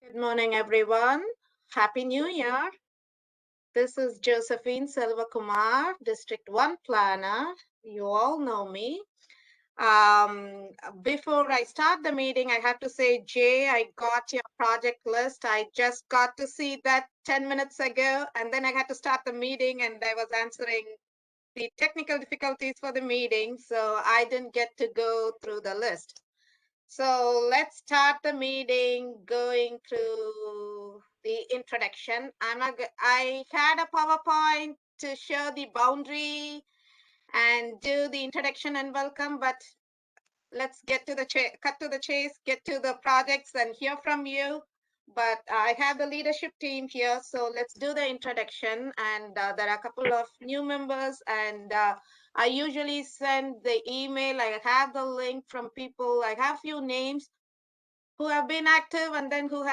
Good morning, everyone. Happy New Year. This is Josephine Selvakumar, District 1 Planner. You all know me. Before I start the meeting, I have to say, Jay, I got your project list. I just got to see that 10 minutes ago, and then I had to start the meeting, and I was answering the technical difficulties for the meeting, so I didn't get to go through the list. So let's start the meeting going through the introduction. I had a PowerPoint to show the boundary and do the introduction and welcome, but let's get to the cut to the chase, get to the projects and hear from you. But I have the leadership team here, so let's do the introduction. And there are a couple of new members, and I usually send the email. I have the link from people. I have few names who have been active and then who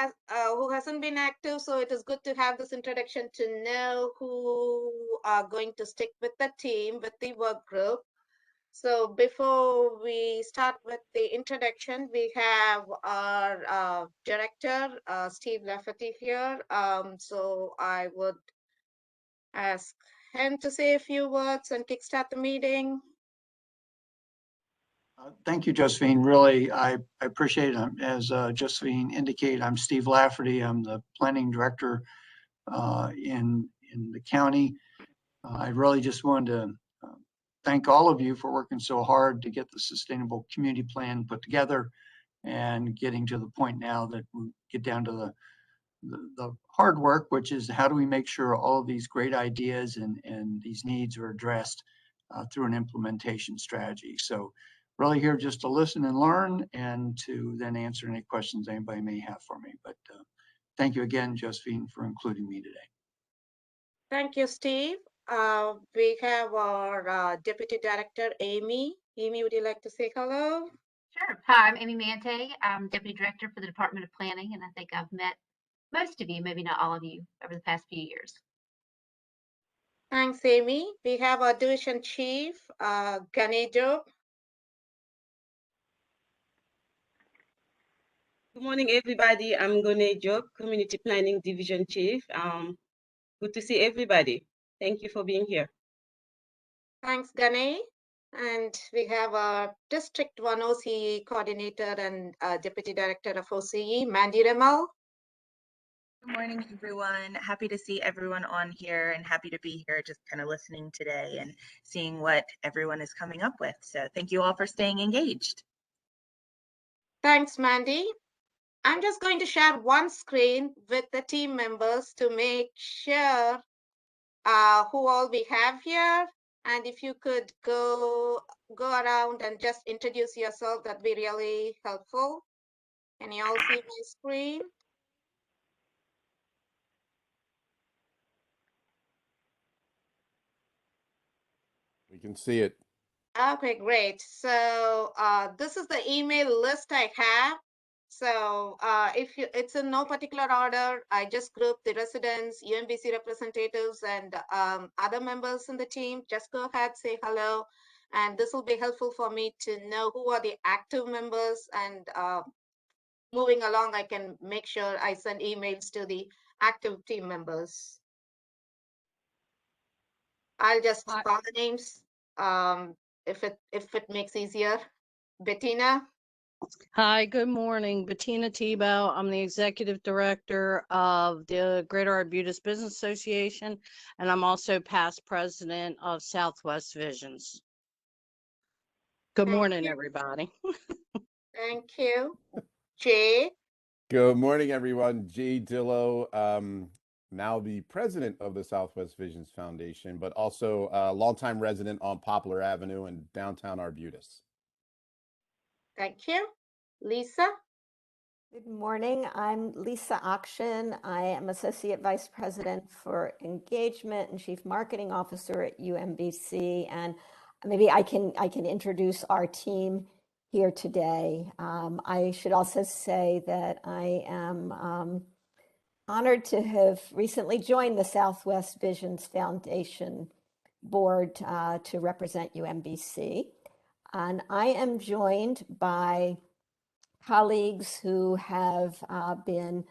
hasn't been active. So it is good to have this introduction to know who are going to stick with the team, with the work group. So before we start with the introduction, we have our director, Steve Lafferty here. So I would ask him to say a few words and kickstart the meeting. Thank you, Josephine. Really, I appreciate it. As Josephine indicated, I'm Steve Lafferty. I'm the planning director in the county. I really just wanted to thank all of you for working so hard to get the sustainable community plan put together and getting to the point now that we get down to the hard work, which is how do we make sure all of these great ideas and these needs are addressed through an implementation strategy. So really here just to listen and learn and to then answer any questions anybody may have for me. But thank you again, Josephine, for including me today. Thank you, Steve. We have our Deputy Director, Amy. Amy, would you like to say hello? Sure. Hi, I'm Amy Mante. I'm Deputy Director for the Department of Planning, and I think I've met most of you, maybe not all of you, over the past few years. Thanks, Amy. We have our Division Chief, Ganejo. Good morning, everybody. I'm Ganejo, Community Planning Division Chief. Good to see everybody. Thank you for being here. Thanks, Gane. And we have our District 1 OCE Coordinator and Deputy Director of OCE, Mandy Remal. Good morning, everyone. Happy to see everyone on here and happy to be here just kind of listening today and seeing what everyone is coming up with. So thank you all for staying engaged. Thanks, Mandy. I'm just going to share one screen with the team members to make sure who all we have here. And if you could go around and just introduce yourself, that'd be really helpful. Can you all see my screen? We can see it. Okay, great. So this is the email list I have. So it's in no particular order. I just grouped the residents, UMBC representatives, and other members in the team. Just go ahead, say hello. And this will be helpful for me to know who are the active members. And moving along, I can make sure I send emails to the active team members. I'll just call the names if it makes easier. Bettina. Hi, good morning. Bettina Tebow. I'm the Executive Director of the Greater Arbutus Business Association, and I'm also past president of Southwest Visions. Good morning, everybody. Thank you. Jay. Good morning, everyone. Jay Dillow, now the president of the Southwest Visions Foundation, but also a longtime resident on Poplar Avenue in downtown Arbutus. Thank you. Lisa. Good morning. I'm Lisa Auction. I am Associate Vice President for Engagement and Chief Marketing Officer at UMBC. And maybe I can introduce our team here today. I should also say that I am honored to have recently joined the Southwest Visions Foundation board to represent UMBC. And I am joined by colleagues who have been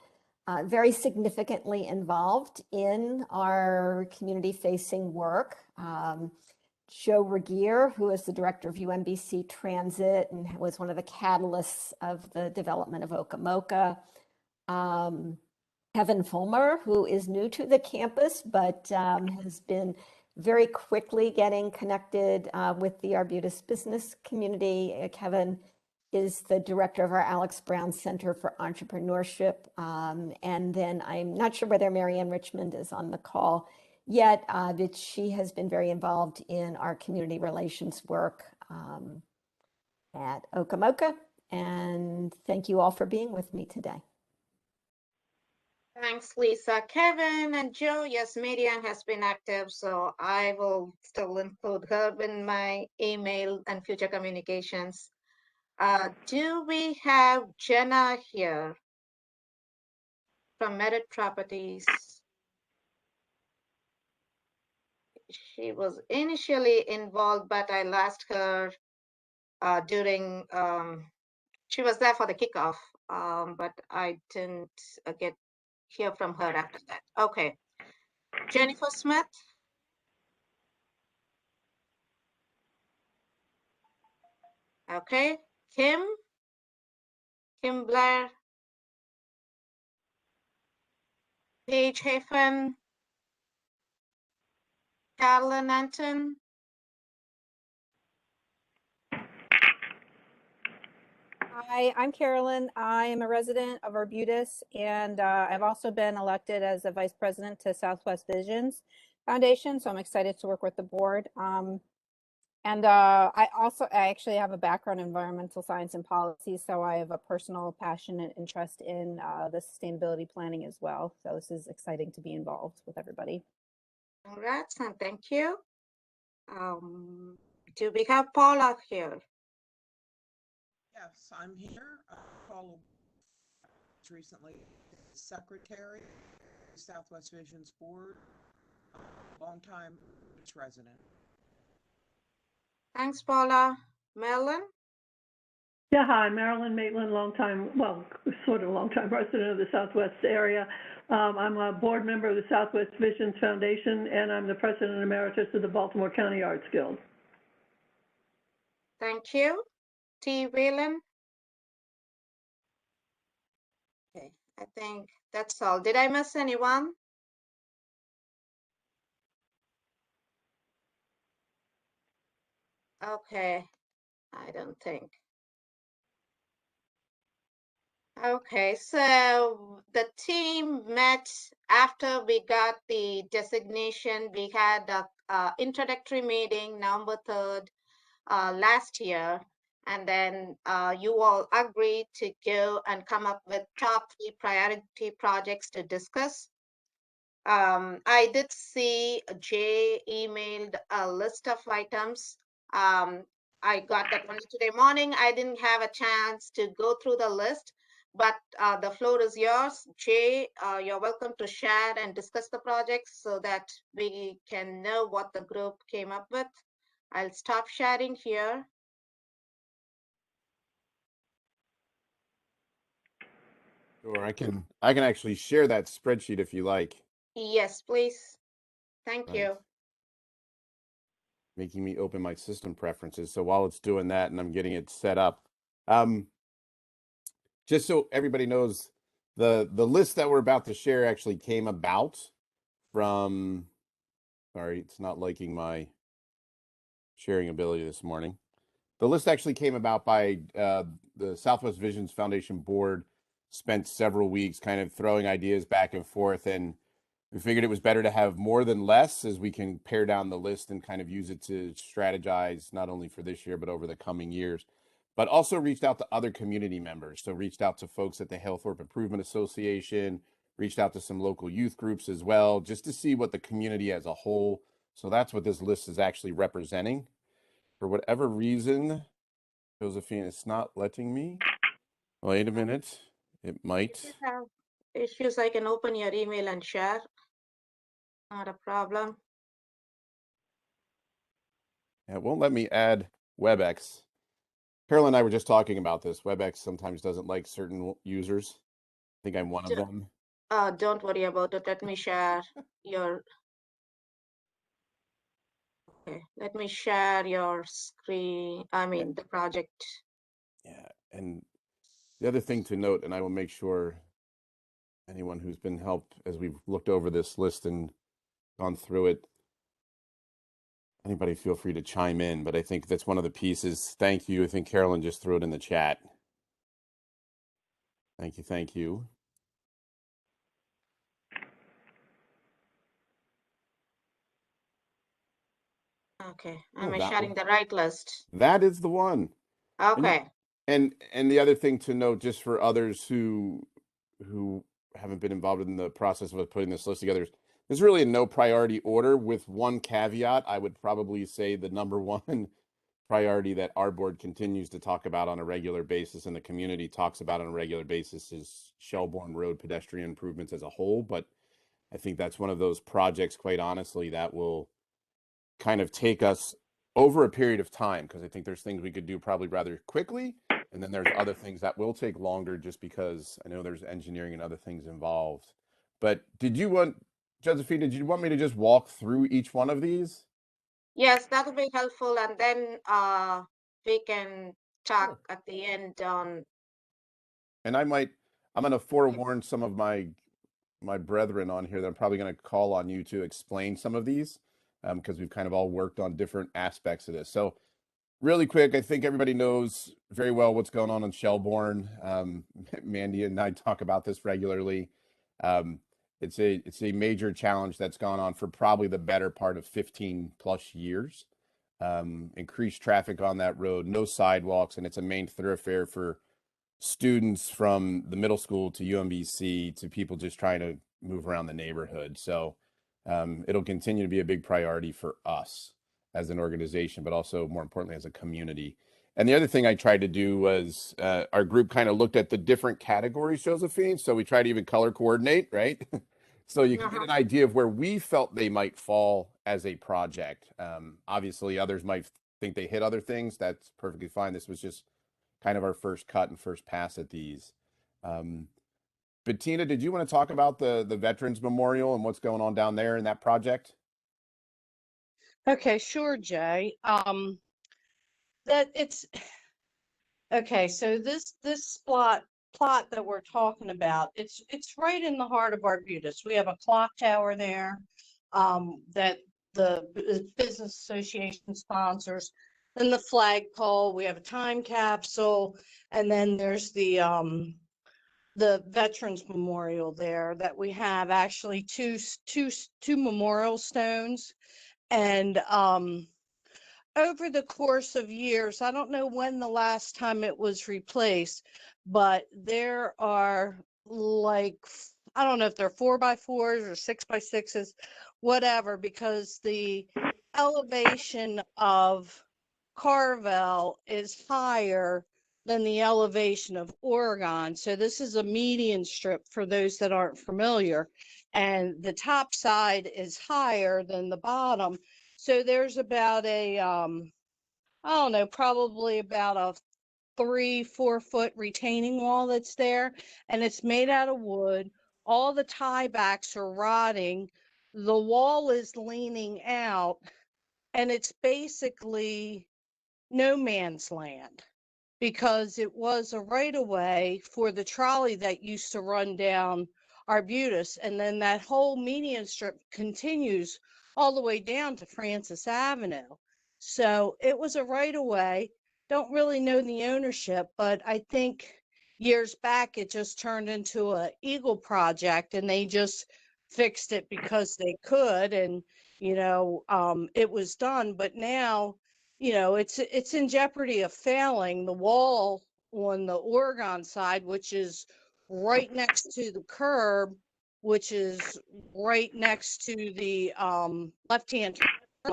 very significantly involved in our community-facing work. Joe Regier, who is the director of UMBC Transit and was one of the catalysts of the development of Okamoka. Kevin Fulmer, who is new to the campus, but has been very quickly getting connected with the Arbutus business community. Kevin is the director of our Alex Brown Center for Entrepreneurship. And then I'm not sure whether Marianne Richmond is on the call yet, but she has been very involved in our community relations work at Okamoka. And thank you all for being with me today. Thanks, Lisa. Kevin and Joe, yes, Marianne has been active, so I will still include her in my email and future communications. Do we have Jenna here from Merit Properties? She was initially involved, but I lost her during, she was there for the kickoff, but I didn't hear from her after that. Okay. Jennifer Smith? Okay. Kim Blair? Paige Hafen? Carolyn Anton? Hi, I'm Carolyn. I am a resident of Arbutus, and I've also been elected as a vice president to Southwest Visions Foundation, so I'm excited to work with the board. I actually have a background in environmental science and policy, so I have a personal passion and interest in the sustainability planning as well. So this is exciting to be involved with everybody. Congrats and thank you. Do we have Paula here? Yes, I'm here. Paula recently secretary, Southwest Visions Board, longtime resident. Thanks, Paula. Marilyn? Yeah, hi, Marilyn Maitland, sort of longtime resident of the Southwest area. I'm a board member of the Southwest Visions Foundation, and I'm the president emeritus of the Baltimore County Arts Guild. Thank you. T. Whalen? Okay, I think that's all. Did I miss anyone? Okay, I don't think. Okay, so the team met after we got the designation. We had a introductory meeting November 3rd last year, and then you all agreed to go and come up with top 3 priority projects to discuss. I did see Jay emailed a list of items. I got that one today morning. I didn't have a chance to go through the list, but the floor is yours. Jay, you're welcome to share and discuss the projects so that we can know what the group came up with. I'll stop sharing here. Sure, I can actually share that spreadsheet if you like. Yes, please. Thank you. Making me open my system preferences. So while it's doing that and I'm getting it set up, just so everybody knows, the list that we're about to share actually came about from, sorry, it's not liking my sharing ability this morning. The list actually came about by the Southwest Visions Foundation board, spent several weeks kind of throwing ideas back and forth, and we figured it was better to have more than less, as we can pare down the list and kind of use it to strategize not only for this year, but over the coming years. But also reached out to other community members. So reached out to folks at the Hillthorpe Improvement Association, reached out to some local youth groups as well, just to see what the community as a whole. So that's what this list is actually representing. For whatever reason, Josephine, it's not letting me. Wait a minute. It might. If you have issues, I can open your email and share. Not a problem. It won't let me add WebEx. Carol and I were just talking about this. WebEx sometimes doesn't like certain users. I think I'm one of them. Don't worry about it. Let me share your. Okay, let me share your screen. I mean, the project. Yeah, and the other thing to note, and I will make sure anyone who's been helped as we've looked over this list and gone through it, anybody feel free to chime in, but I think that's one of the pieces. Thank you. I think Carolyn just threw it in the chat. Thank you. Thank you. Okay, Oh, am I that sharing one. the right list? That is the one. Okay. And the other thing to note, just for others who haven't been involved in the process of putting this list together, there's really a no priority order, with one caveat. I would probably say the number one priority that our board continues to talk about on a regular basis and the community talks about on a regular basis is Shelbourne Road pedestrian improvements as a whole. But I think that's one of those projects, quite honestly, that will kind of take us over a period of time, because I think there's things we could do probably rather quickly, and then there's other things that will take longer just because I know there's engineering and other things involved. But did you want, Josephine, did you want me to just walk through each one of these? Yes, that would be helpful, and then we can talk Sure. at the end on. And I'm going to forewarn some of my brethren on here that I'm probably going to call on you to explain some of these, because we've kind of all worked on different aspects of this. So really quick, I think everybody knows very well what's going on in Shelbourne. Mandy and I talk about this regularly. It's a major challenge that's gone on for probably the better part of 15 plus years. Increased traffic on that road, no sidewalks, and it's a main thoroughfare for students from the middle school to UMBC to people just trying to move around the neighborhood. So it'll continue to be a big priority for us as an organization, but also more importantly as a community. And the other thing I tried to do was our group kind of looked at the different categories, Josephine. So we tried to even color coordinate, right? So you can get an idea of where we felt they might fall as a project. Obviously, others might think they hit other things. That's perfectly fine. This was just kind of our first cut and first pass at these. Bettina, did you want to talk about the Veterans Memorial and what's going on down there in that project? Okay, sure, Jay. That it's okay. So this plot that we're talking about, it's right in the heart of Arbutus. We have a clock tower there, that the business association sponsors. Then the flagpole. We have a time capsule, and then there's the Veterans Memorial there that we have actually two memorial stones, and over the course of years, I don't know when the last time it was replaced, but there are like, I don't know if they're 4x4s or 6x6s, whatever, because the elevation of Carvel is higher than the elevation of Oregon. So this is a median strip for those that aren't familiar. And the top side is higher than the bottom. So there's about a, I don't know, probably about a 3-4 foot retaining wall that's there, and it's made out of wood. All the tie backs are rotting. The wall is leaning out, and it's basically no man's land, because it was a right of way for the trolley that used to run down Arbutus. And then that whole median strip continues all the way down to Francis Avenue. So it was a right of way. Don't really know the ownership, but I think years back it just turned into a Eagle project, and they just fixed it because they could. And, it was done. But now, it's in jeopardy of failing. The wall on the Oregon side, which is right next to the curb, which is right next to the left-hand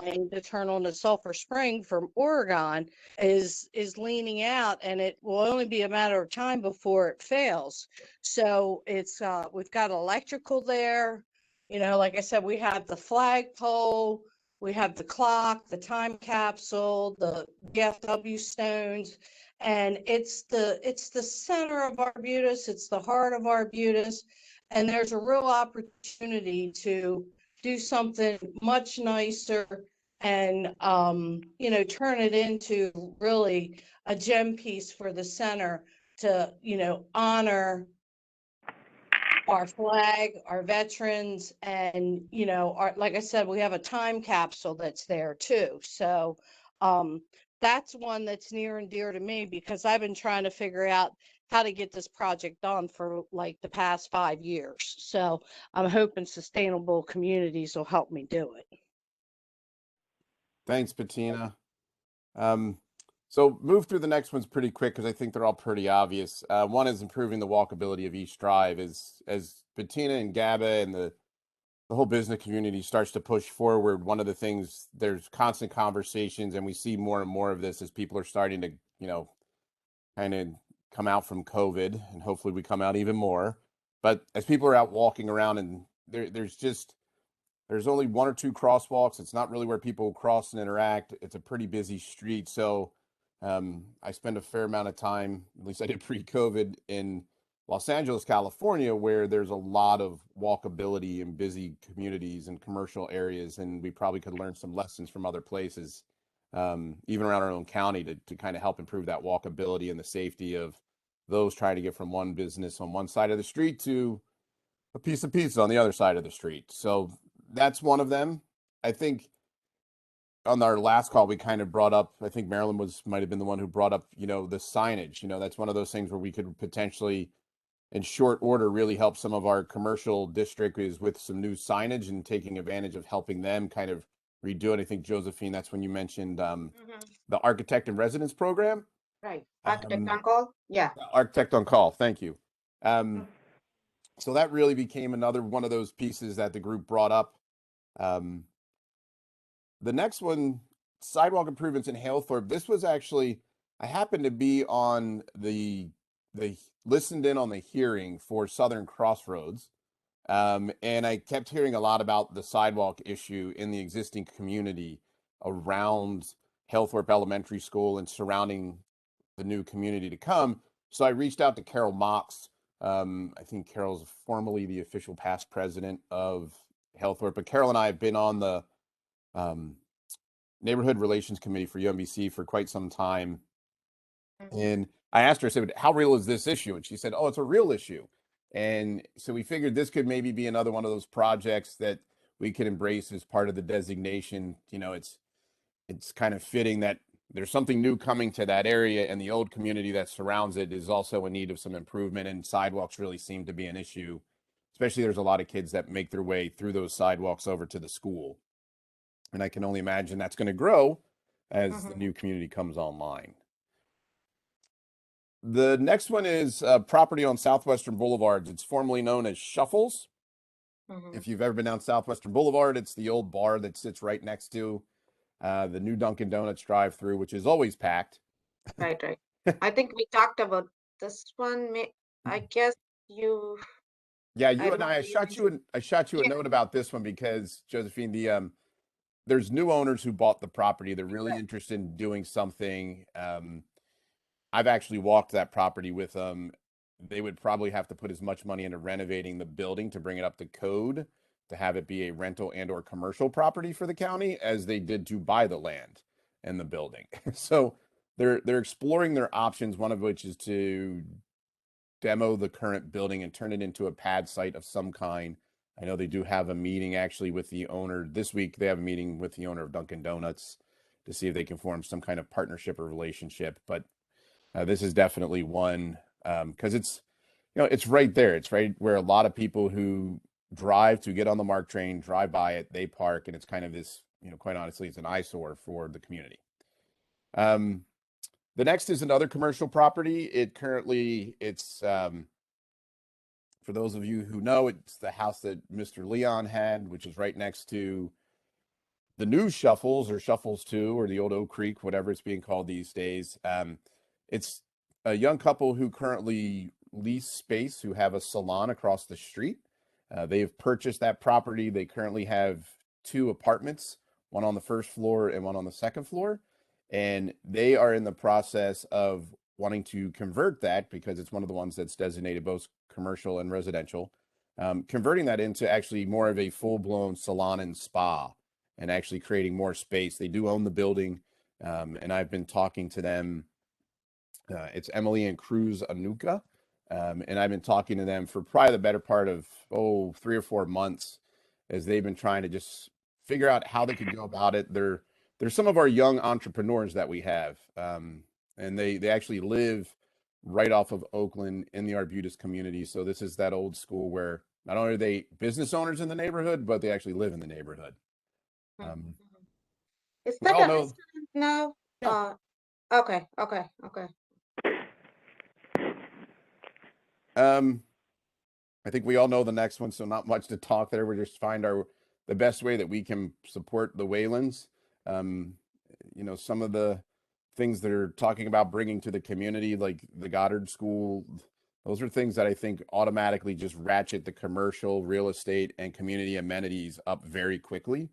lane to turn on the Sulphur Spring from Oregon, is leaning out, and it will only be a matter of time before it fails. So it's we've got electrical there. Like I said, we have the flagpole, we have the clock, the time capsule, the VFW stones, and it's the center of Arbutus. It's the heart of Arbutus. And there's a real opportunity to do something much nicer and, turn it into really a gem piece for the center to, honor our flag, our veterans, and, like I said, we have a time capsule that's there too. So, that's one that's near and dear to me because I've been trying to figure out how to get this project done for like the past 5 years. So I'm hoping Sustainable Communities will help me do it. Thanks, Bettina. So move through the next ones pretty quick because I think they're all pretty obvious. One is improving the walkability of East Drive. As Bettina and GABA and the whole business community starts to push forward, one of the things, there's constant conversations, and we see more and more of this as people are starting to, kind of come out from COVID, and hopefully we come out even more. But as people are out walking around, and there's only one or two crosswalks. It's not really where people cross and interact. It's a pretty busy street. So I spend a fair amount of time, at least I did pre-COVID, in Los Angeles, California, where there's a lot of walkability in busy communities and commercial areas. And we probably could learn some lessons from other places, even around our own county, to kind of help improve that walkability and the safety of those trying to get from one business on one side of the street to a piece of pizza on the other side of the street. So that's one of them. I think on our last call, we kind of brought up, I think Marilyn might have been the one who brought up, the signage. That's one of those things where we could potentially, in short order, really help some of our commercial district is with some new signage and taking advantage of helping them kind of redo it. I think, Josephine, that's when you mentioned the Architect in Residence program. Right. Architect on call. Yeah. Architect on call. Thank you. So that really became another one of those pieces that the group brought up. The next one, sidewalk improvements in Halethorpe. This was actually, I happened to be on the listened in on the hearing for Southern Crossroads. And I kept hearing a lot about the sidewalk issue in the existing community around Halethorpe Elementary School and surrounding the new community to come. So I reached out to Carol Mox. I think Carol's formally the official past president of Halethorpe, but Carol and I have been on the neighborhood relations committee for UMBC for quite some time. And I asked her, I said, how real is this issue? And she said, oh, it's a real issue. And so we figured this could maybe be another one of those projects that we could embrace as part of the designation. It's kind of fitting that there's something new coming to that area, and the old community that surrounds it is also in need of some improvement, and sidewalks really seem to be an issue. Especially there's a lot of kids that make their way through those sidewalks over to the school. And I can only imagine that's going to grow as the new community comes online. The next one is property on Southwestern Boulevard. It's formerly known as Shuffles. If you've ever been down Southwestern Boulevard, it's the old bar that sits right next to the new Dunkin' Donuts drive-through, which is always packed. Right. I think we talked about this one. I guess you. Yeah, you and I shot you a note about this one because, Josephine, there's new owners who bought the property. They're really interested in doing something. I've actually walked that property with them. They would probably have to put as much money into renovating the building to bring it up to code to have it be a rental and or commercial property for the county as they did to buy the land and the building. So they're exploring their options, one of which is to demo the current building and turn it into a pad site of some kind. I know they do have a meeting actually with the owner this week. They have a meeting with the owner of Dunkin' Donuts to see if they can form some kind of partnership or relationship. But this is definitely one because it's right there. It's right where a lot of people who drive to get on the MARC train drive by it. They park, and it's kind of this. Quite honestly, it's an eyesore for the community. The next is another commercial property. It's for those of you who know, it's the house that Mr. Leon had, which is right next to the new Shuffles or Shuffles 2 or the old Oak Creek, whatever it's being called these days. It's a young couple who currently lease space, who have a salon across the street. They've purchased that property. They currently have 2 apartments, one on the first floor and one on the second floor. And they are in the process of wanting to convert that because it's one of the ones that's designated both commercial and residential. converting that into actually more of a full-blown salon and spa, and actually creating more space. They do own the building, and I've been talking to them. It's Emily and Cruz Anuka, and I've been talking to them for probably the better part of 3 or 4 months, as they've been trying to just figure out how they could go about it. They're some of our young entrepreneurs that we have, and they actually live right off of Oakland in the Arbutus community. So this is that old school where not only are they business owners in the neighborhood, but they actually live in the neighborhood. Is We that all a know. restaurant now? Yeah. Okay. I think we all know the next one, so not much to talk there. We just find the best way that we can support the Waylands. Some of the things that are talking about bringing to the community, like the Goddard School, those are things that I think automatically just ratchet the commercial, real estate, and community amenities up very quickly.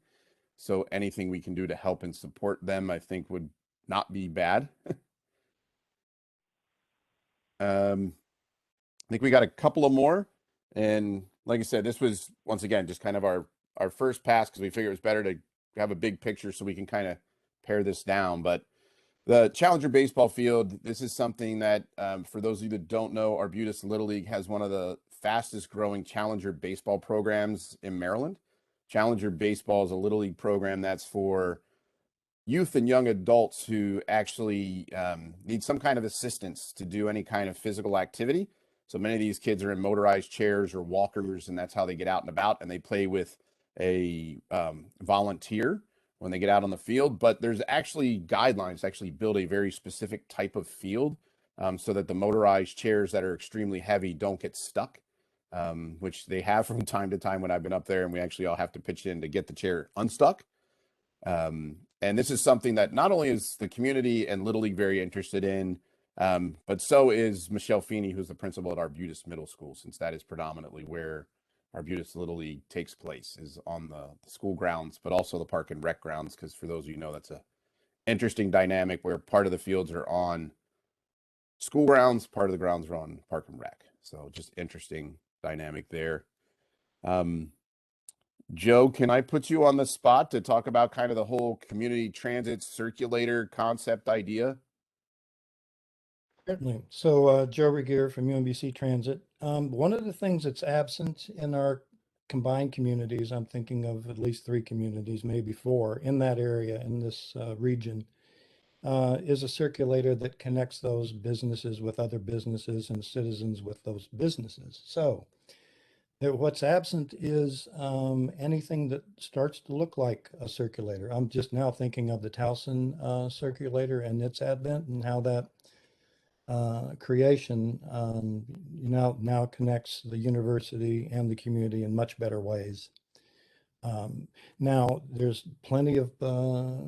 So anything we can do to help and support them, I think, would not be bad. I think we got a couple of more. And like I said, this was, once again, just kind of our first pass, because we figured it was better to have a big picture so we can kind of pare this down. But the Challenger baseball field, this is something that, for those of you that don't know, Arbutus Little League has one of the fastest growing Challenger baseball programs in Maryland. Challenger baseball is a Little League program that's for youth and young adults who actually need some kind of assistance to do any kind of physical activity. So many of these kids are in motorized chairs or walkers, and that's how they get out and about, and they play with a volunteer when they get out on the field. But there's actually guidelines to actually build a very specific type of field, so that the motorized chairs that are extremely heavy don't get stuck, which they have from time to time when I've been up there, and we actually all have to pitch in to get the chair unstuck. And this is something that not only is the community and Little League very interested in, but so is Michelle Feeney, who's the principal at Arbutus Middle School, since that is predominantly where Arbutus Little League takes place, is on the school grounds, but also the park and rec grounds, because for those of you who know, that's a interesting dynamic where part of the fields are on school grounds, part of the grounds are on park and rec. So just interesting dynamic there. Joe, can I put you on the spot to talk about kind of the whole community transit circulator concept idea? Certainly. So Joe Regier from UMBC Transit. One of the things that's absent in our combined communities, I'm thinking of at least 3 communities, maybe 4, in that area, in this region, is a circulator that connects those businesses with other businesses and citizens with those businesses. So what's absent is anything that starts to look like a circulator. I'm just now thinking of the Towson circulator and its advent, and how that creation now connects the university and the community in much better ways. Now, there's plenty of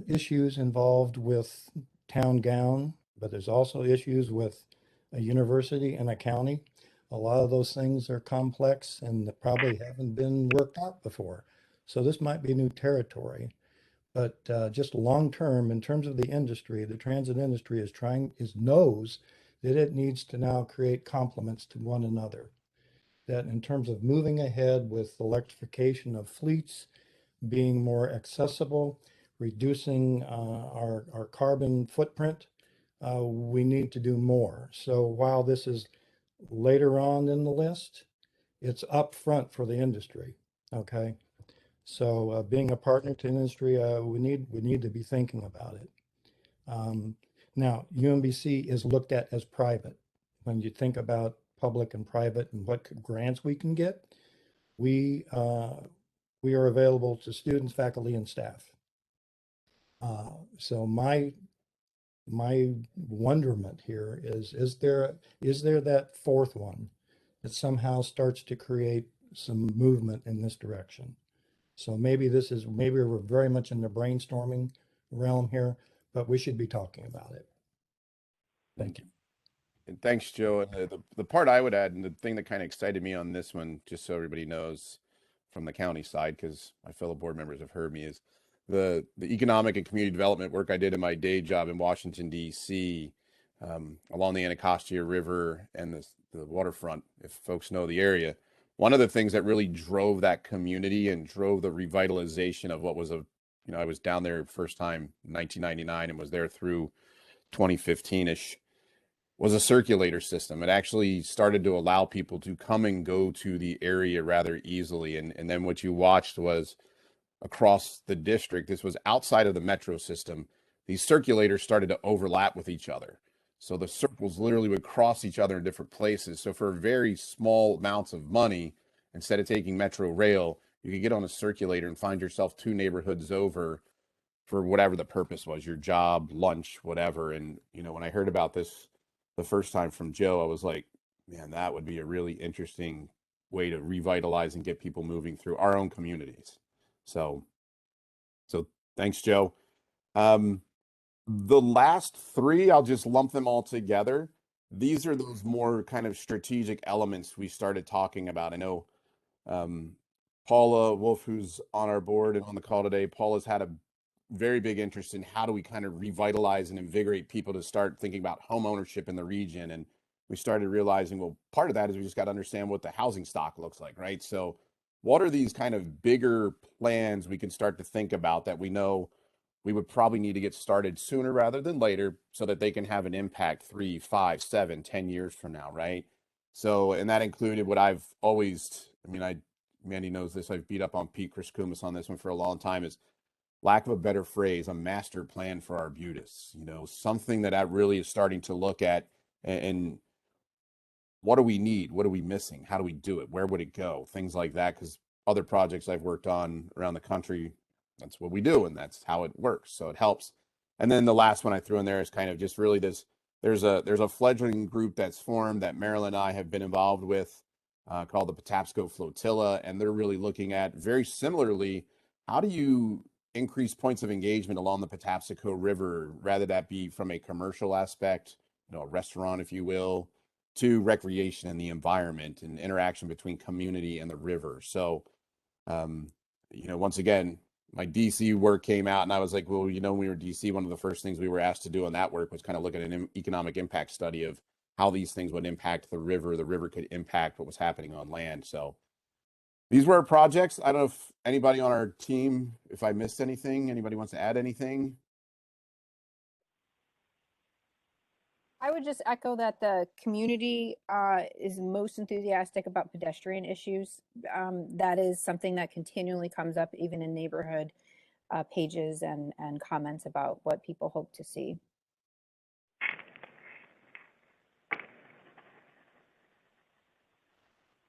issues involved with town gown, but there's also issues with a university and a county. A lot of those things are complex and probably haven't been worked out before. So this might be new territory. But just long term, in terms of the industry, the transit industry knows that it needs to now create complements to one another. That in terms of moving ahead with electrification of fleets, being more accessible, reducing our carbon footprint, we need to do more. So while this is later on in the list, it's up front for the industry. Okay. So being a partner to industry, we need to be thinking about it. Now, UMBC is looked at as private. When you think about public and private and what grants we can get, we are available to students, faculty, and staff. So my wonderment here is there that 4th one that somehow starts to create some movement in this direction? So maybe we're very much in the brainstorming realm here, but we should be talking about it. Thank you. And thanks, Joe. And the part I would add, and the thing that kind of excited me on this one, just so everybody knows from the county side, because my fellow board members have heard me, is the economic and community development work I did in my day job in Washington, D.C., along the Anacostia River and the waterfront, if folks know the area. one of the things that really drove that community and drove the revitalization of what was I was down there first time in 1999 and was there through 2015-ish, was a circulator system. It actually started to allow people to come and go to the area rather easily. And then what you watched was across the district, this was outside of the metro system, these circulators started to overlap with each other. So the circles literally would cross each other in different places. So for very small amounts of money, instead of taking metro rail, you could get on a circulator and find yourself 2 neighborhoods over for whatever the purpose was, your job, lunch, whatever. And, when I heard about this the first time from Joe, I was like, man, that would be a really interesting way to revitalize and get people moving through our own communities. So thanks, Joe. The last 3, I'll just lump them all together. These are those more kind of strategic elements we started talking about. I know Paula Wolf, who's on our board and on the call today, Paula's had a very big interest in how do we kind of revitalize and invigorate people to start thinking about home ownership in the region. And we started realizing, well, part of that is we just got to understand what the housing stock looks like, right? So what are these kind of bigger plans we can start to think about that we know we would probably need to get started sooner rather than later so that they can have an impact 3, 5, 7, 10 years from now, right? So, and that included what I've always, Mandy knows this, I've beat up on Pete Kumis on this one for a long time, is lack of a better phrase, a master plan for Arbutus, something that I really is starting to look at and what do we need? What are we missing? How do we do it? Where would it go? Things like that. Because other projects I've worked on around the country, that's what we do. And that's how it works. So it helps. And then the last one I threw in there is kind of just really this, there's a fledgling group that's formed that Marilyn and I have been involved with called the Patapsco Flotilla. And they're really looking at very similarly, how do you increase points of engagement along the Patapsco River, rather that be from a commercial aspect, a restaurant, if you will, to recreation and the environment and interaction between community and the river. So, once again, my DC work came out and I was like, well, when we were in DC, one of the first things we were asked to do on that work was kind of look at an economic impact study of how these things would impact the river could impact what was happening on land. So these were our projects. I don't know if anybody on our team, if I missed anything, anybody wants to add anything? I would just echo that the community is most enthusiastic about pedestrian issues. That is something that continually comes up even in neighborhood pages and comments about what people hope to see.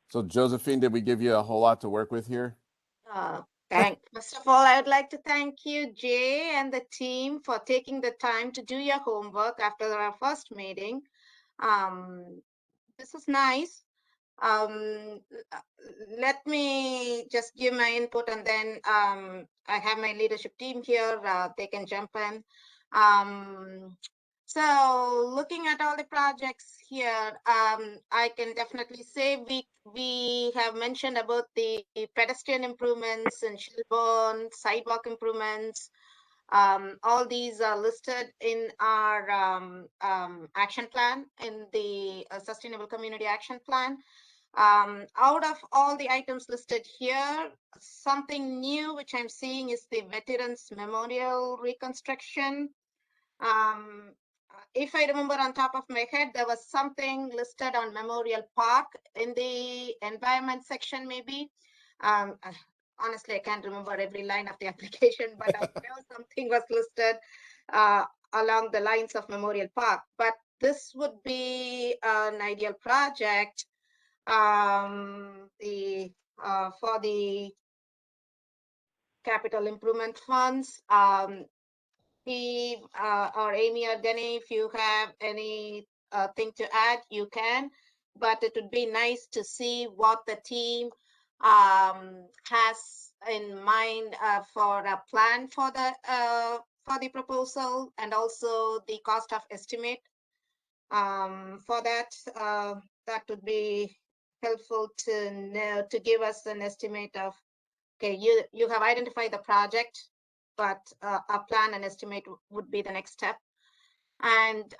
So Josephine, did we give you a whole lot to work with here? First of all, I would like to thank you, Jay, and the team for taking the time to do your homework after our first meeting. This is nice. Let me just give my input and then I have my leadership team here. They can jump in. So looking at all the projects here, I can definitely say we have mentioned about the pedestrian improvements in Shelburne, sidewalk improvements. All these are listed in our action plan, in the Sustainable Community Action Plan. Out of all the items listed here, something new which I'm seeing is the Veterans Memorial reconstruction. If I remember on top of my head, there was something listed on Memorial Park in the environment section, maybe. Honestly, I can't remember every line of the application, but I know something was listed along the lines of Memorial Park. But this would be an ideal project for the capital improvement funds. Steve or Amy or Denny, if you have any thing to add, you can. But it would be nice to see what the team has in mind for a plan for the proposal, and also the cost of estimate for that. That would be helpful to know, to give us an estimate of, okay, you have identified the project, but a plan and estimate would be the next step. And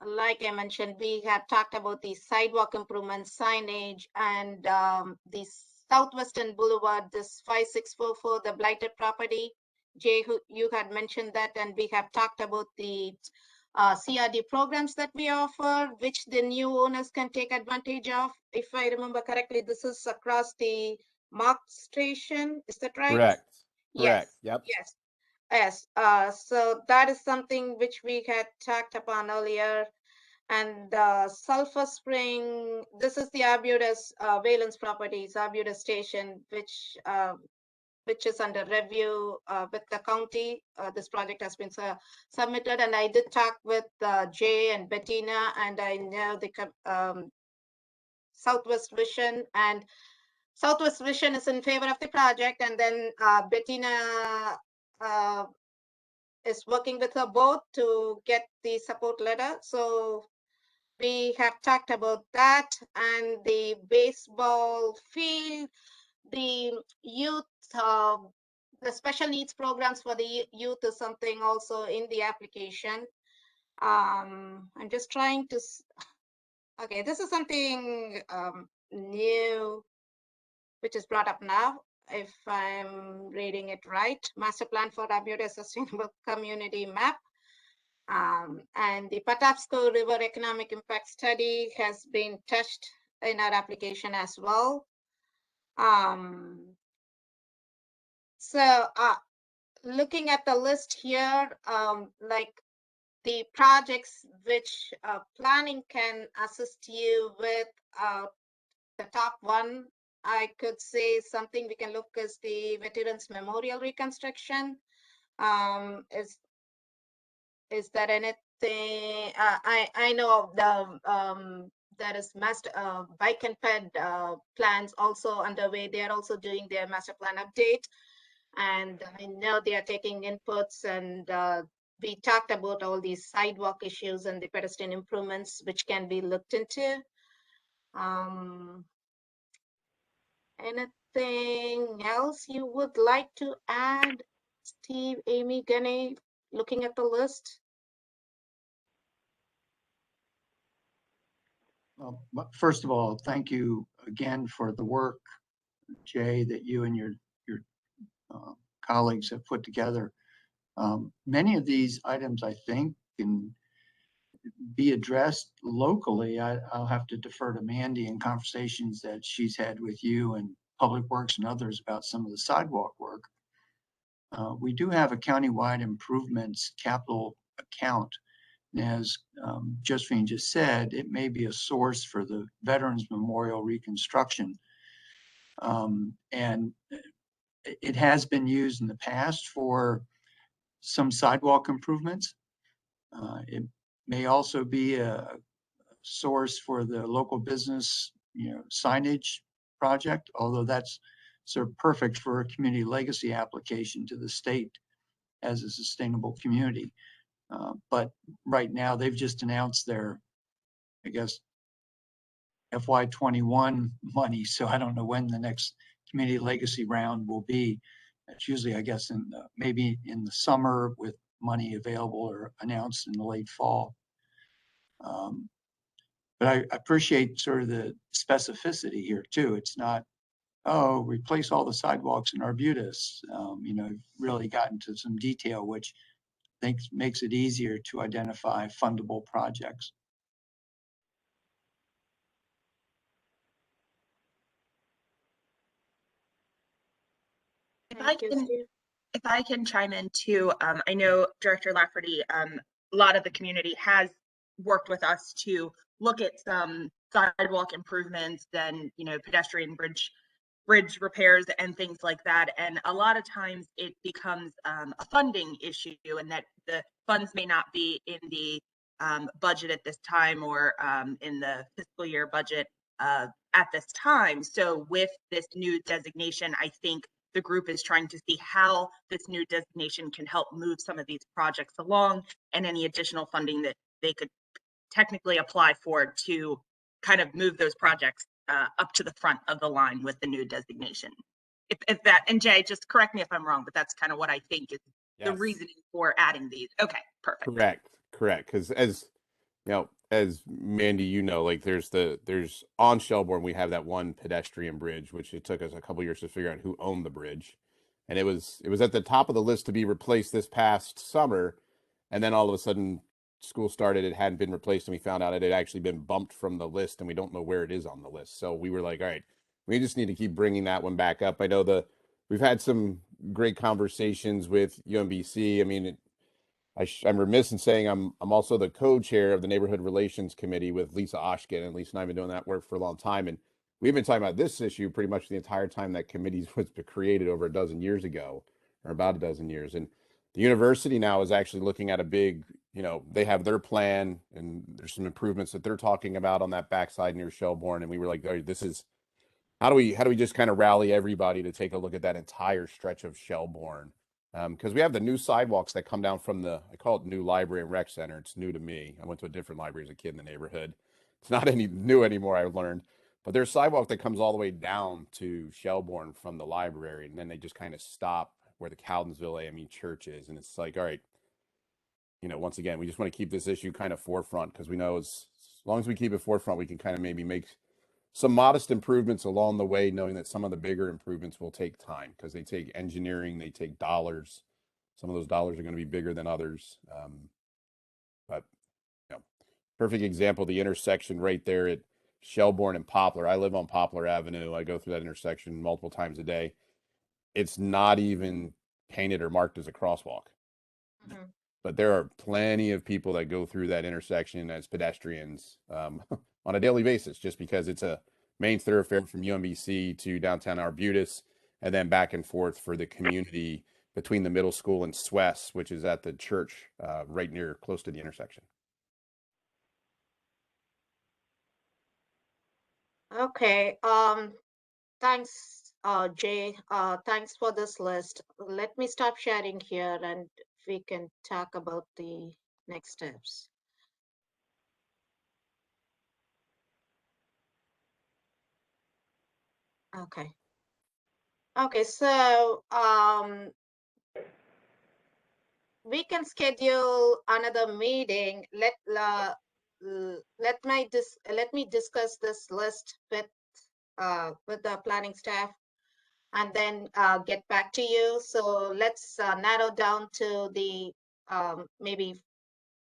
like I mentioned, we have talked about the sidewalk improvements, signage, and the Southwestern Boulevard, this 5644, the blighted property. Jay, you had mentioned that, and we have talked about the CRD programs that we offer, which the new owners can take advantage of. If I remember correctly, this is across the Mark Station. Is that right? Correct. Yes. Correct. Yep. Yes. Yes. So that is something which we had talked upon earlier. And Sulphur Spring, this is the Arbutus Valence Properties, Arbutus Station, which is under review with the county. This project has been submitted, and I did talk with Jay and Bettina, and I know the Southwest Vision, and Southwest Vision is in favor of the project, and then Bettina is working with her board to get the support letter. So we have talked about that, and the baseball field, the youth, the special needs programs for the youth is something also in the application. I'm just trying to, okay, this is something new, which is brought up now, if I'm reading it right. Master Plan for Arbutus Sustainable Community Map. And the Patapsco River Economic Impact Study has been touched in our application as well. So looking at the list here, like the projects which planning can assist you with, the top one, I could say something we can look is the Veterans Memorial Reconstruction. Is there anything? I know of the there is master bike and ped plans also underway. They are also doing their master plan update, and I know they are taking inputs, and we talked about all these sidewalk issues and the pedestrian improvements which can be looked into. Anything else you would like to add, Steve, Amy, Gane, looking at the list? Well, first of all, thank you again for the work, Jay, that you and your colleagues have put together. Many of these items, I think, can be addressed locally. I'll have to defer to Mandy in conversations that she's had with you and Public Works and others about some of the sidewalk work. We do have a countywide improvements capital account. As Josephine just said, it may be a source for the Veterans Memorial reconstruction. And it has been used in the past for some sidewalk improvements. It may also be a source for the local business, signage project, although that's sort of perfect for a community legacy application to the state as a sustainable community. But right now they've just announced their, I guess, FY21 money. So I don't know when the next community legacy round will be. It's usually, I guess, maybe in the summer with money available or announced in the late fall. But I appreciate sort of the specificity here too. It's not, oh, replace all the sidewalks in Arbutus. Really got into some detail, which I think makes it easier to identify fundable projects. If I can chime in too, I know Director Lafferty, a lot of the community has worked with us to look at some sidewalk improvements and, pedestrian bridge repairs and things like that. And a lot of times it becomes a funding issue, and that the funds may not be in the budget at this time or in the fiscal year budget at this time. So with this new designation, I think the group is trying to see how this new designation can help move some of these projects along, and any additional funding that they could technically apply for to kind of move those projects up to the front of the line with the new designation. If that, and Jay, just correct me if I'm wrong, but that's kind of what I think is the reasoning for adding these. Okay, perfect. Correct. Because as You know, as Mandy, you know, like there's on Shelbourne, we have that one pedestrian bridge, which it took us a couple years to figure out who owned the bridge. And it was at the top of the list to be replaced this past summer. And then all of a sudden school started, it hadn't been replaced, and we found out it had actually been bumped from the list, and we don't know where it is on the list. So we were like, all right, we just need to keep bringing that one back up. I know we've had some great conversations with UMBC. I mean, I'm remiss in saying I'm also the co-chair of the Neighborhood Relations Committee with Lisa Oshkin, and Lisa and I have been doing that work for a long time. And we've been talking about this issue pretty much the entire time that committee was created over a dozen years ago, or about a dozen years. And the university now is actually looking at a big, you know, they have their plan, and there's some improvements that they're talking about on that backside near Shelbourne. And we were like, oh, this is, how do we just kind of rally everybody to take a look at that entire stretch of Shelbourne? Because we have the new sidewalks that come down from I call it new library and rec center. It's new to me. I went to a different library as a kid in the neighborhood. It's not any new anymore, I've learned. But there's a sidewalk that comes all the way down to Shelbourne from the library, and then they just kind of stop where the Cowdensville AME church is. And it's like, all right, you know, once again, we just want to keep this issue kind of forefront, because we know as long as we keep it forefront, we can kind of maybe make some modest improvements along the way, knowing that some of the bigger improvements will take time, because they take engineering, they take dollars. Some of those dollars are going to be bigger than others. But you know, perfect example, the intersection right there at Shelbourne and Poplar. I live on Poplar Avenue. I go through that intersection multiple times a day. It's not even painted or marked as a crosswalk. Mhm. But there are plenty of people that go through that intersection as pedestrians on a daily basis, just because it's a main thoroughfare from UMBC to downtown Arbutus, and then back and forth for the community between the middle school and Swess, which is at the church right near, close to the intersection. Okay, thanks, Jay. Thanks for this list. Let me stop sharing here and we can talk about the next steps. Okay. Okay, so we can schedule another meeting. Let me discuss this list with the planning staff, and then get back to you. So let's narrow down to the maybe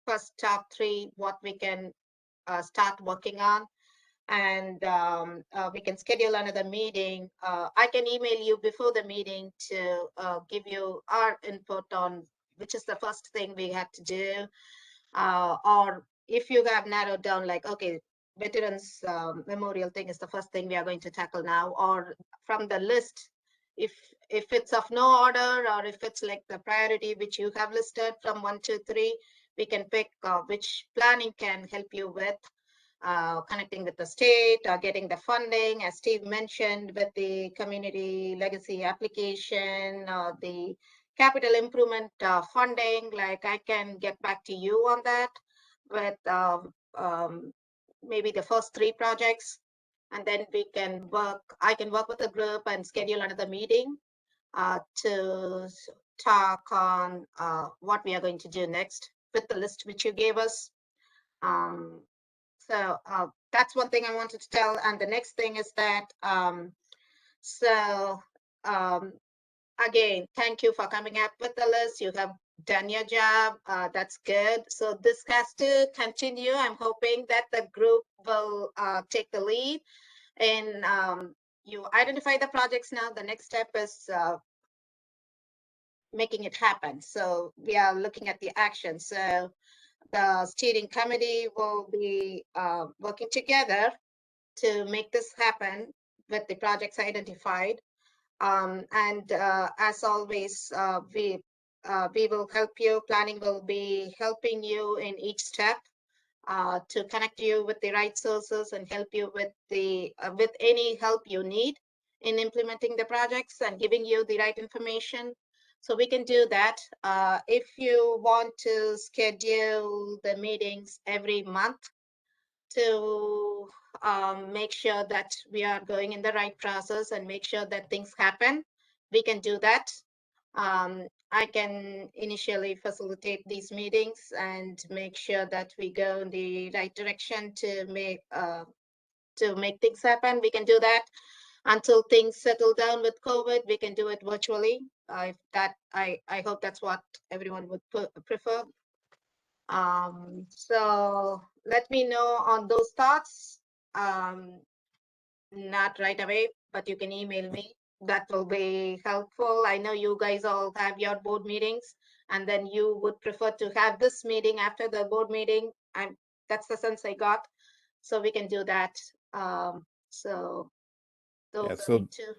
first top three, what we can start working on. And we can schedule another meeting. I can email you before the meeting to give you our input on which is the first thing we have to do. Or if you have narrowed down, like, okay, Veterans Memorial thing is the first thing we are going to tackle now, or from the list, if it's of no order, or if it's like the priority which you have listed from 1 to 3, we can pick which planning can help you with connecting with the state or getting the funding, as Steve mentioned, with the community legacy application, the capital improvement funding. Like, I can get back to you on that with maybe the first 3 projects, and then I can work with the group and schedule another meeting to talk on what we are going to do next with the list which you gave us. So that's one thing I wanted to tell. And the next thing is that, again, thank you for coming up with the list. You have done your job. That's good. So this has to continue. I'm hoping that the group will take the lead. And you identify the projects now. The next step is making it happen. So we are looking at the action. So the steering committee will be working together to make this happen with the projects identified. And as always, we will help you. Planning will be helping you in each step to connect you with the right sources and help you with with any help you need in implementing the projects and giving you the right information. So we can do that. If you want to schedule the meetings every month to make sure that we are going in the right process and make sure that things happen, we can do that. I can initially facilitate these meetings and make sure that we go in the right direction to make things happen. We can do that until things settle down with COVID. We can do it virtually. I hope that's what everyone would prefer. So let me know on those thoughts. Not right away, but you can email me. That will be helpful. I know you guys all have your board meetings, and then you would prefer to have this meeting after the board meeting. That's the sense I got. So we can do that. So those Yeah. are So, the two.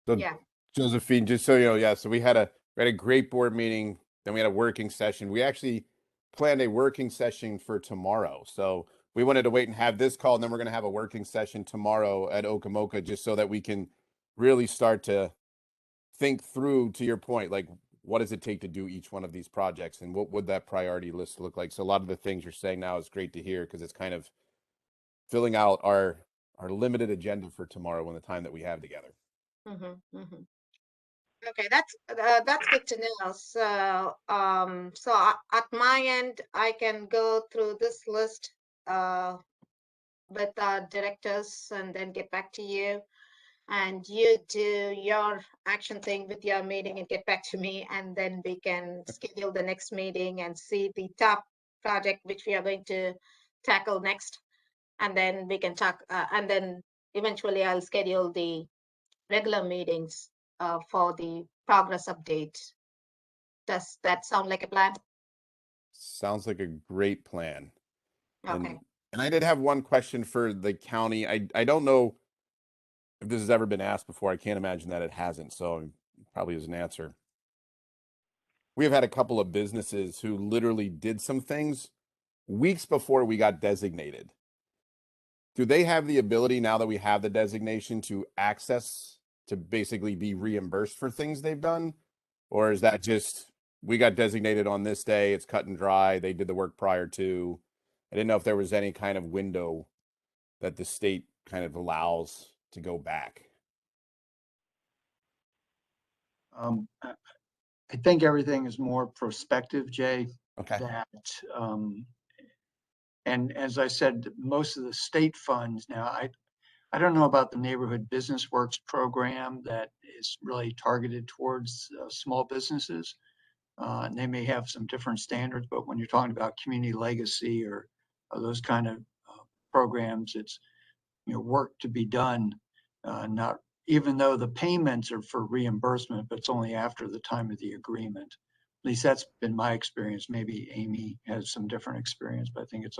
so Yeah. Josephine, just so you know, yeah. So we had a great board meeting. Then we had a working session. We actually planned a working session for tomorrow. So we wanted to wait and have this call, and then we're going to have a working session tomorrow at Okamoka, just so that we can really start to think through, to your point, like what does it take to do each one of these projects, and what would that priority list look like? So a lot of the things you're saying now is great to hear, because it's kind of filling out our limited agenda for tomorrow and the time that we have together. Okay, that's good to know. So at my end, I can go through this list with our directors and then get back to you. And you do your action thing with your meeting and get back to me, and then we can schedule the next meeting and see the top project which we are going to tackle next. And then we can talk, and then eventually I'll schedule the regular meetings for the progress update. Does that sound like a plan? Sounds like a great plan. Okay. And I did have one question for the county. I don't know if this has ever been asked before. I can't imagine that it hasn't. So probably is an answer. We have had a couple of businesses who literally did some things weeks before we got designated. Do they have the ability, now that we have the designation, to access, to basically be reimbursed for things they've done? Or is that just, we got designated on this day, it's cut and dry, they did the work prior to? I didn't know if there was any kind of window that the state kind of allows to go back. I think everything is more prospective, Jay. Okay. That, and as I said, most of the state funds now, I don't know about the Neighborhood Business Works program that is really targeted towards small businesses. And they may have some different standards, but when you're talking about community legacy or those kind of programs, it's, work to be done, not, even though the payments are for reimbursement, but it's only after the time of the agreement. At least that's been my experience. Maybe Amy has some different experience, but I think it's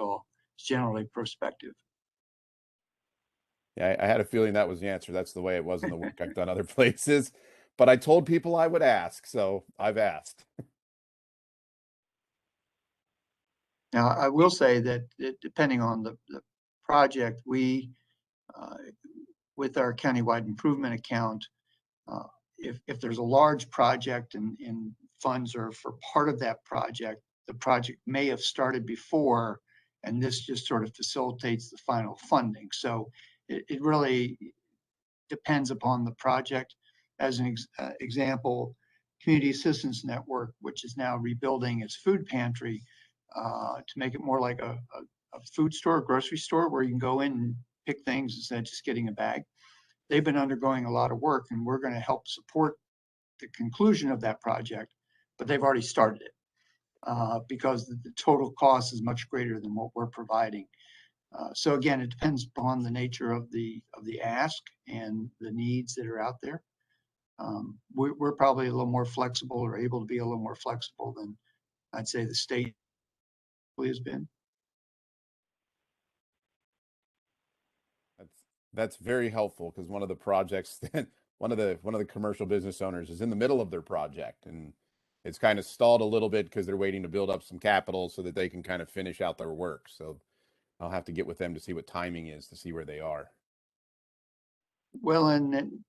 generally prospective. Yeah, I had a feeling that was the answer. That's the way it was in the work I've done other places. But I told people I would ask, so I've asked. Now, I will say that depending on the project, we, with our countywide improvement account, if there's a large project and funds are for part of that project, the project may have started before, and this just sort of facilitates the final funding. So it really depends upon the project. As an example, Community Assistance Network, which is now rebuilding its food pantry to make it more like a food store, a grocery store, where you can go in and pick things instead of just getting a bag. They've been undergoing a lot of work, and we're going to help support the conclusion of that project, but they've already started it because the total cost is much greater than what we're providing. So again, it depends upon the nature of the ask and the needs that are out there. We're probably a little more flexible, or able to be a little more flexible than I'd say the state has been. That's very helpful, because one of the projects that one of the commercial business owners is in the middle of their project, and it's kind of stalled a little bit because they're waiting to build up some capital so that they can kind of finish out their work. So I'll have to get with them to see what timing is, to see where they are. Well, and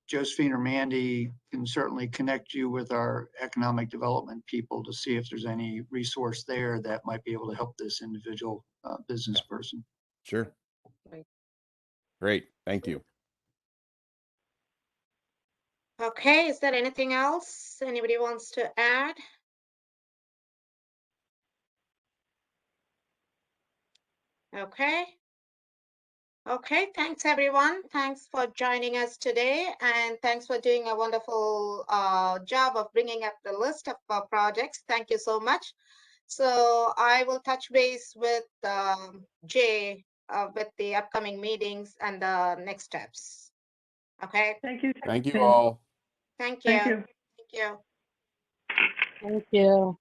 Josephine or Mandy can certainly connect you with our economic development people to see if there's any resource there that might be able to help this individual business person. Sure. Great. Thank you. Okay, is there anything else anybody wants to add? Okay. Okay, thanks everyone. Thanks for joining us today, and thanks for doing a wonderful job of bringing up the list of projects. Thank you so much. So I will touch base with Jay with the upcoming meetings and the next steps. Okay, Thank you. Thank you Josephine. all. thank you. Thank you. Thank you. Thank you.